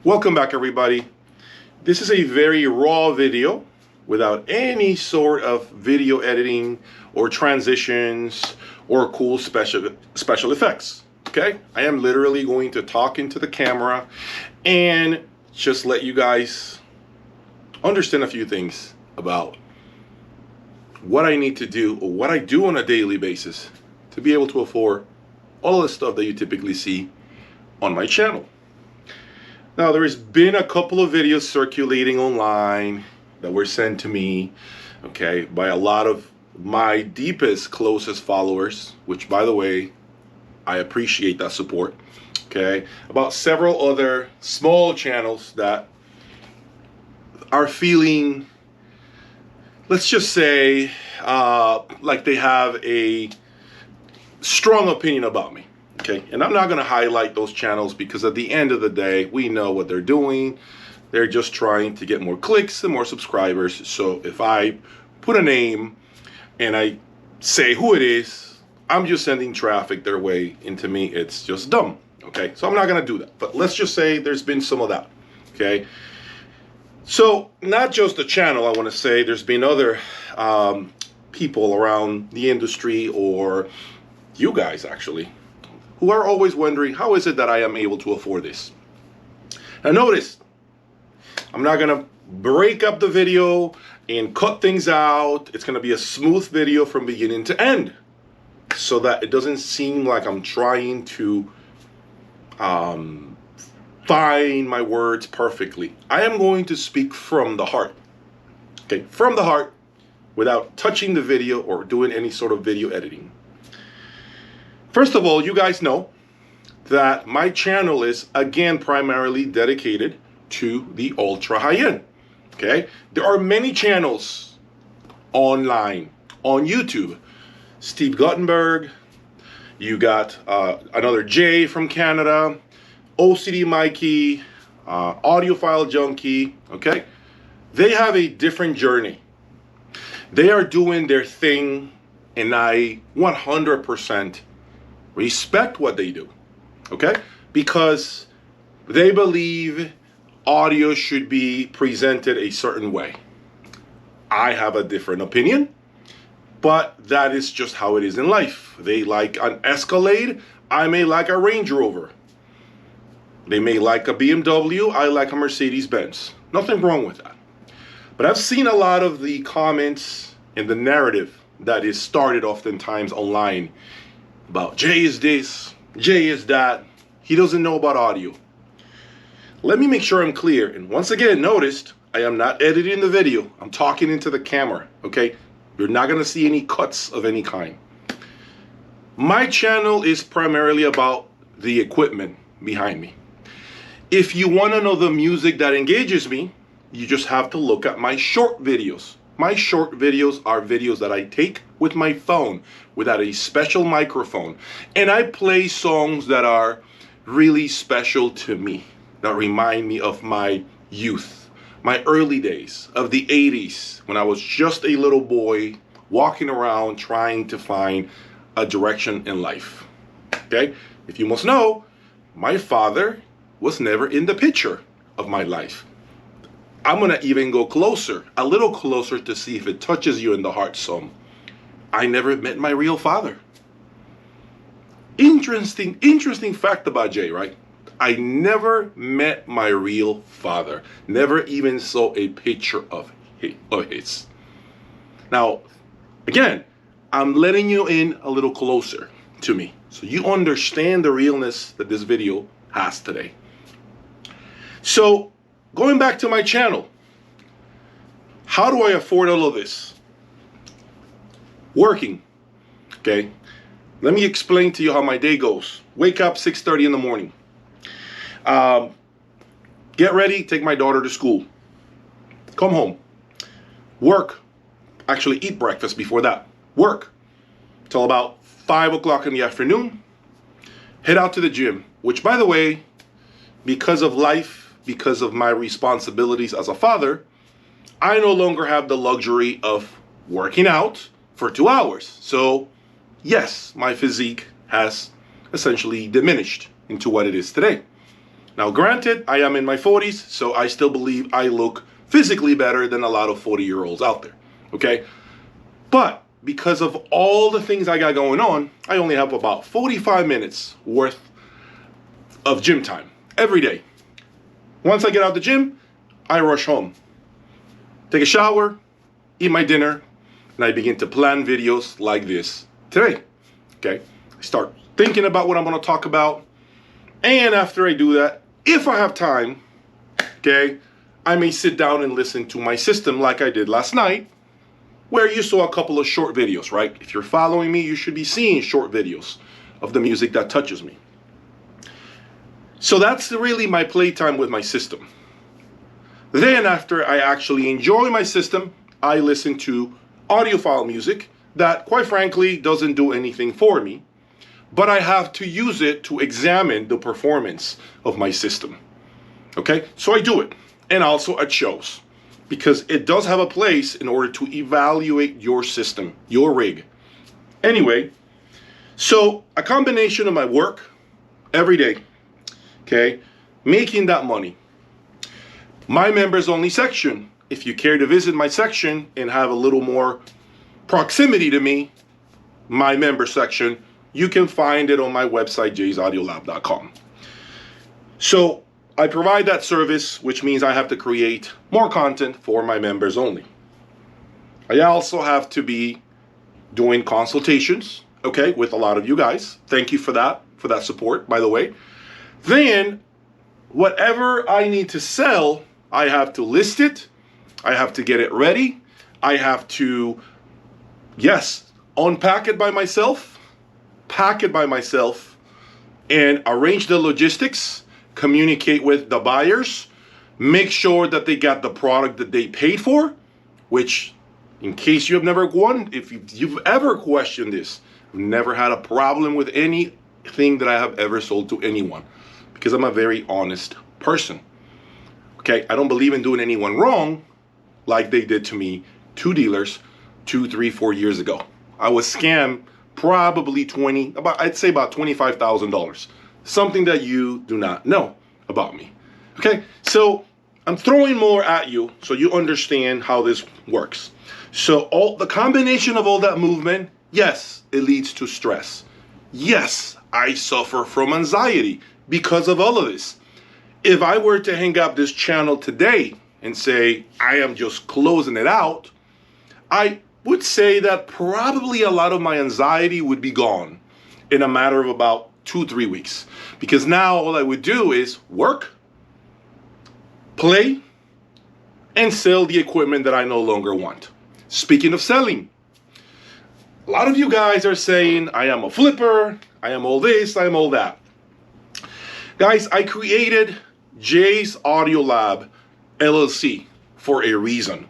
Welcome back, everybody. This is a very raw video without any sort of video editing or transitions or cool special effects. Okay, I am literally going to talk into the camera and just let you guys understand a few things about what I need to do or what I do on a daily basis to be able to afford all of the stuff that you typically see on my channel. Now, there has been a couple of videos circulating online that were sent to me, okay, by a lot of my deepest, closest followers, which, by the way, I appreciate that support, okay, about several other small channels that are feeling, let's just say, like they have a strong opinion about me. Okay, and I'm not going to highlight those channels because at the end of the day, we know what they're doing. They're just trying to get more clicks and more subscribers. So if I put a name and I say who it is, I'm just sending traffic their way. And to me, it's just dumb. Okay, so I'm not going to do that. But let's just say there's been some of that. Okay, so not just the channel, I want to say there's been other people around the industry, or you guys actually, who are always wondering, how is it that I am able to afford this? Now notice, I'm not gonna break up the video and cut things out. It's gonna be a smooth video from beginning to end, so that it doesn't seem like I'm trying to find my words perfectly. I am going to speak from the heart, okay? From the heart, without touching the video or doing any sort of video editing. First of all, you guys know that my channel is, again, primarily dedicated to the ultra high-end, okay? There are many channels online, on YouTube. Steve Guttenberg, you got another Jay from Canada, OCD Mikey, Audiophile Junkie, okay? They have a different journey. They are doing their thing, and I 100% respect what they do, okay? Because they believe audio should be presented a certain way. I have a different opinion, but that is just how it is in life. They like an Escalade, I may like a Range Rover. They may like a BMW, I like a Mercedes-Benz. Nothing wrong with that. But I've seen a lot of the comments and the narrative that is started oftentimes online about Jay is this, Jay is that, he doesn't know about audio. Let me make sure I'm clear. And once again, noticed, I am not editing the video. I'm talking into the camera, okay? You're not gonna see any cuts of any kind. My channel is primarily about the equipment behind me. If you wanna know the music that engages me, you just have to look at my short videos. My short videos are videos that I take with my phone without a special microphone. And I play songs that are really special to me, that remind me of my youth, my early days, of the 80s, when I was just a little boy walking around trying to find a direction in life. Okay? If you must know, my father was never in the picture of my life. I'm gonna even go closer, a little closer, to see if it touches you in the heart some. I never met my real father. Interesting fact about Jay, right? I never met my real father. Never even saw a picture of his. Now, again, I'm letting you in a little closer to me, so you understand the realness that this video has today. So, going back to my channel, how do I afford all of this? Working, okay? Let me explain to you how my day goes. Wake up 6:30 in the morning. Get ready, take my daughter to school. Come home. Work. Actually, eat breakfast before that. Work till about 5 o'clock in the afternoon. Head out to the gym, which, by the way, because of life, because of my responsibilities as a father, I no longer have the luxury of working out for 2 hours. So yes, my physique has essentially diminished into what it is today. Now, granted, I am in my 40s, so I still believe I look physically better than a lot of 40-year-olds out there, okay? But because of all the things I got going on, I only have about 45 minutes worth of gym time every day. Once I get out the gym, I rush home, take a shower, eat my dinner, and I begin to plan videos like this today, okay? I start thinking about what I'm gonna talk about, and after I do that, if I have time, okay, I may sit down and listen to my system like I did last night, where you saw a couple of short videos, right? If you're following me, you should be seeing short videos of the music that touches me. So that's really my playtime with my system. Then after I actually enjoy my system, I listen to audiophile music that, quite frankly, doesn't do anything for me, but I have to use it to examine the performance of my system. Okay, so I do it, and also at shows, because it does have a place in order to evaluate your system, your rig. Anyway, so a combination of my work every day, okay, making that money. My members only section, if you care to visit my section and have a little more proximity to me, my member section, you can find it on my website, jayaudiolab.com. So I provide that service, which means I have to create more content for my members only. I also have to be doing consultations, okay, with a lot of you guys. Thank you for that support, by the way. Then, whatever I need to sell, I have to list it, I have to get it ready, I have to, yes, unpack it by myself, pack it by myself, and arrange the logistics, communicate with the buyers, make sure that they got the product that they paid for, which, in case you have never won, if you've ever questioned this, I've never had a problem with anything that I have ever sold to anyone, because I'm a very honest person. Okay, I don't believe in doing anyone wrong like they did to me, two dealers, 2, 3, 4 years ago. I was scammed probably I'd say about $25,000. Something that you do not know about me. Okay, so I'm throwing more at you so you understand how this works. So the combination of all that movement, yes, it leads to stress. Yes, I suffer from anxiety because of all of this. If I were to hang up this channel today and say I am just closing it out, I would say that probably a lot of my anxiety would be gone in a matter of about 2-3 weeks. Because now all I would do is work, play, and sell the equipment that I no longer want. Speaking of selling, a lot of you guys are saying I am a flipper, I am all this, I am all that. Guys, I created Jay's Audiolab LLC for a reason.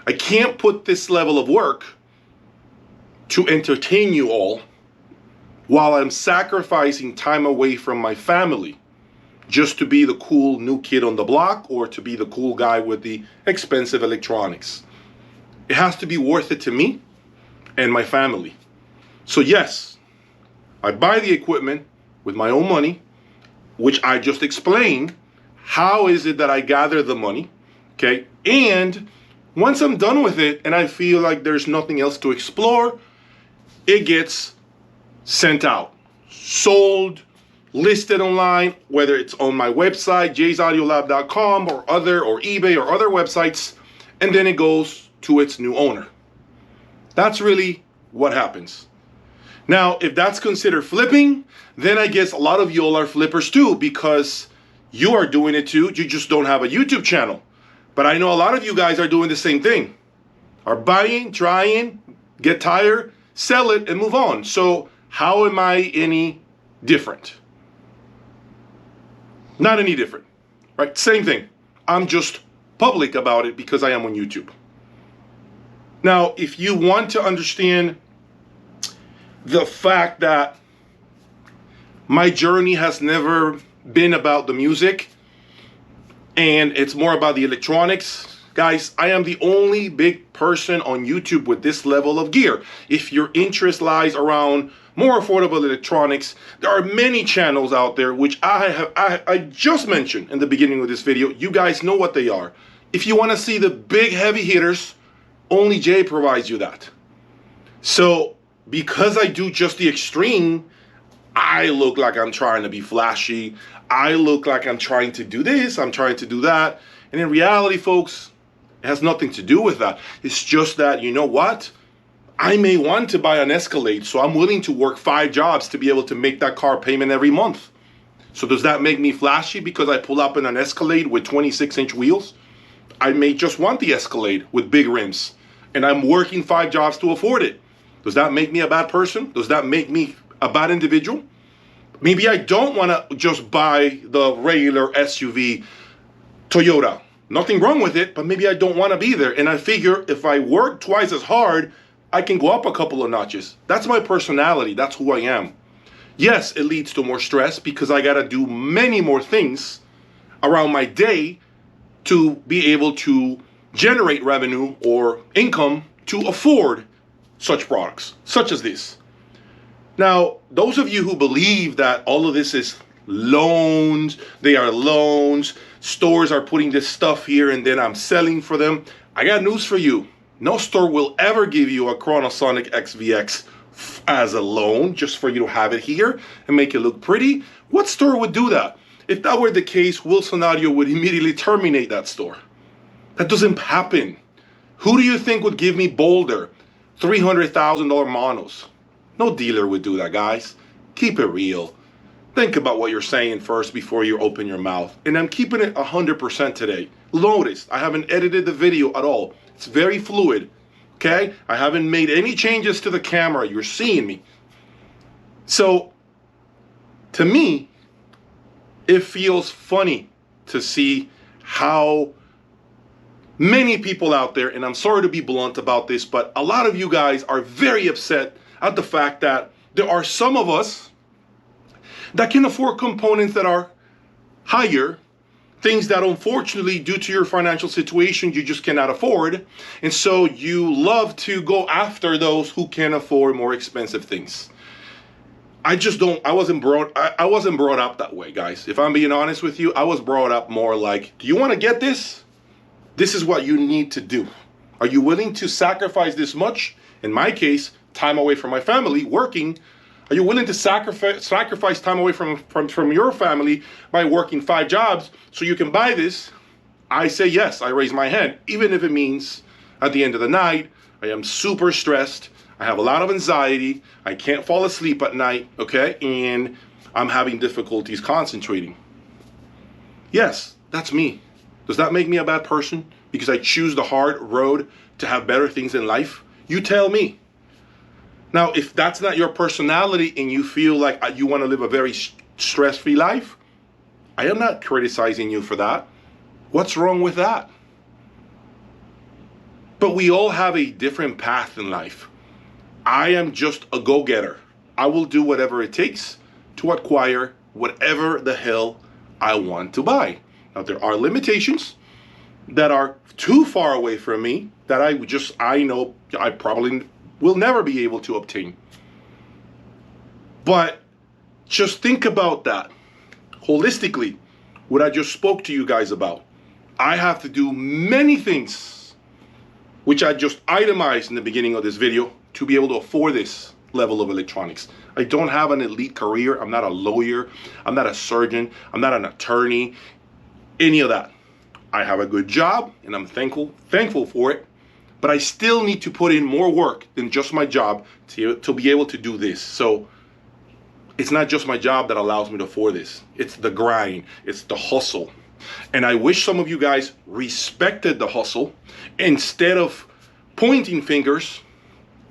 I can't put this level of work to entertain you all while I'm sacrificing time away from my family just to be the cool new kid on the block or to be the cool guy with the expensive electronics. It has to be worth it to me and my family. So yes, I buy the equipment with my own money, which I just explained. How is it that I gather the money, okay? And once I'm done with it and I feel like there's nothing else to explore, it gets sent out, sold, listed online, whether it's on my website, jayaudiolab.com or eBay or other websites, and then it goes to its new owner. That's really what happens. Now, if that's considered flipping, then I guess a lot of you all are flippers too, because you are doing it too. You just don't have a YouTube channel. But I know a lot of you guys are doing the same thing. Are buying, trying, get tired, sell it, and move on. So how am I any different? Not any different, right? Same thing. I'm just public about it because I am on YouTube. Now, if you want to understand the fact that my journey has never been about the music and it's more about the electronics, guys, I am the only big person on YouTube with this level of gear. If your interest lies around more affordable electronics. There are many channels out there which I just mentioned in the beginning of this video. You guys know what they are. If you want to see the big heavy hitters, only Jay provides you that. So because I do just the extreme, I look like I'm trying to be flashy. I look like I'm trying to do this, I'm trying to do that. And in reality, folks, it has nothing to do with that. It's just that, you know what? I may want to buy an Escalade, so I'm willing to work 5 jobs to be able to make that car payment every month. So does that make me flashy because I pull up in an Escalade with 26-inch wheels? I may just want the Escalade with big rims, and I'm working 5 jobs to afford it. Does that make me a bad person? Does that make me a bad individual? Maybe I don't want to just buy the regular SUV Toyota. Nothing wrong with it, but maybe I don't want to be there. And I figure if I work twice as hard, I can go up a couple of notches. That's my personality. That's who I am. Yes, it leads to more stress because I got to do many more things around my day to be able to generate revenue or income to afford such products, such as this. Now, those of you who believe that all of this is loans, they are loans, stores are putting this stuff here and then I'm selling for them, I got news for you. No store will ever give you a Chronosonic XVX as a loan just for you to have it here and make it look pretty. What store would do that? If that were the case, Wilson Audio would immediately terminate that store. That doesn't happen. Who do you think would give me Boulder $300,000 monos? No dealer would do that, guys. Keep it real. Think about what you're saying first before you open your mouth. And I'm keeping it 100% today. Notice, I haven't edited the video at all. It's very fluid, okay? I haven't made any changes to the camera. You're seeing me. So, to me, it feels funny to see how many people out there, and I'm sorry to be blunt about this, but a lot of you guys are very upset at the fact that there are some of us that can afford components that are higher, things that unfortunately due to your financial situation you just cannot afford, and so you love to go after those who can afford more expensive things. I wasn't brought up that way, guys. If I'm being honest with you, I was brought up more like, do you want to get this? This is what you need to do. Are you willing to sacrifice this much? In my case, time away from my family, working. Are you willing to sacrifice time away from your family by working 5 jobs so you can buy this? I say yes. I raise my hand, even if it means at the end of the night, I am super stressed. I have a lot of anxiety. I can't fall asleep at night, okay? And I'm having difficulties concentrating. Yes, that's me. Does that make me a bad person because I choose the hard road to have better things in life? You tell me. Now, if that's not your personality and you feel like you want to live a very stress-free life, I am not criticizing you for that. What's wrong with that? But we all have a different path in life. I am just a go-getter. I will do whatever it takes to acquire whatever the hell I want to buy. Now, there are limitations that are too far away from me that I know I probably will never be able to obtain. But just think about that holistically, what I just spoke to you guys about. I have to do many things, which I just itemized in the beginning of this video, to be able to afford this level of electronics. I don't have an elite career. I'm not a lawyer. I'm not a surgeon. I'm not an attorney, any of that. I have a good job and I'm thankful for it. But I still need to put in more work than just my job to be able to do this. So it's not just my job that allows me to afford this. It's the grind. It's the hustle. And I wish some of you guys respected the hustle instead of pointing fingers,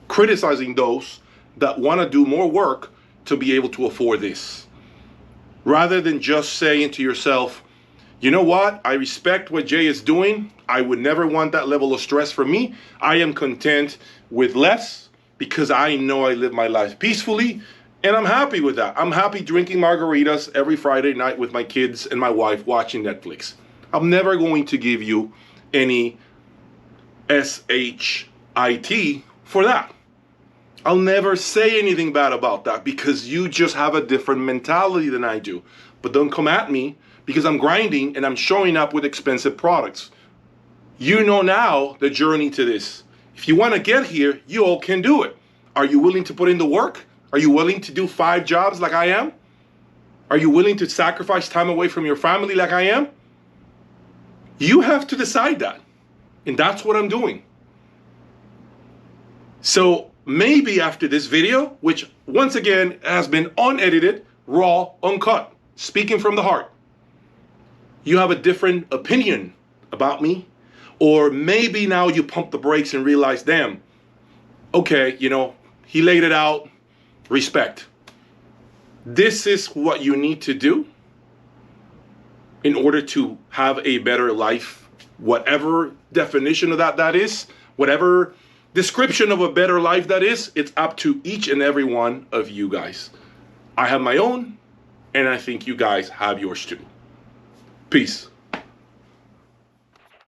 criticizing those that want to do more work to be able to afford this. Rather than just saying to yourself, you know what? I respect what Jay is doing. I would never want that level of stress for me. I am content with less because I know I live my life peacefully and I'm happy with that. I'm happy drinking margaritas every Friday night with my kids and my wife watching Netflix. I'm never going to give you any SHIT for that. I'll never say anything bad about that because you just have a different mentality than I do. But don't come at me because I'm grinding and I'm showing up with expensive products. You know now the journey to this. If you want to get here, you all can do it. Are you willing to put in the work? Are you willing to do 5 jobs like I am? Are you willing to sacrifice time away from your family like I am? You have to decide that. And that's what I'm doing. So maybe after this video, which once again has been unedited, raw, uncut, speaking from the heart, you have a different opinion about me. Or maybe now you pump the brakes and realize, damn, okay, you know, he laid it out, respect. This is what you need to do in order to have a better life. Whatever definition of that is, whatever description of a better life that is, it's up to each and every one of you guys. I have my own, and I think you guys have yours too. Peace.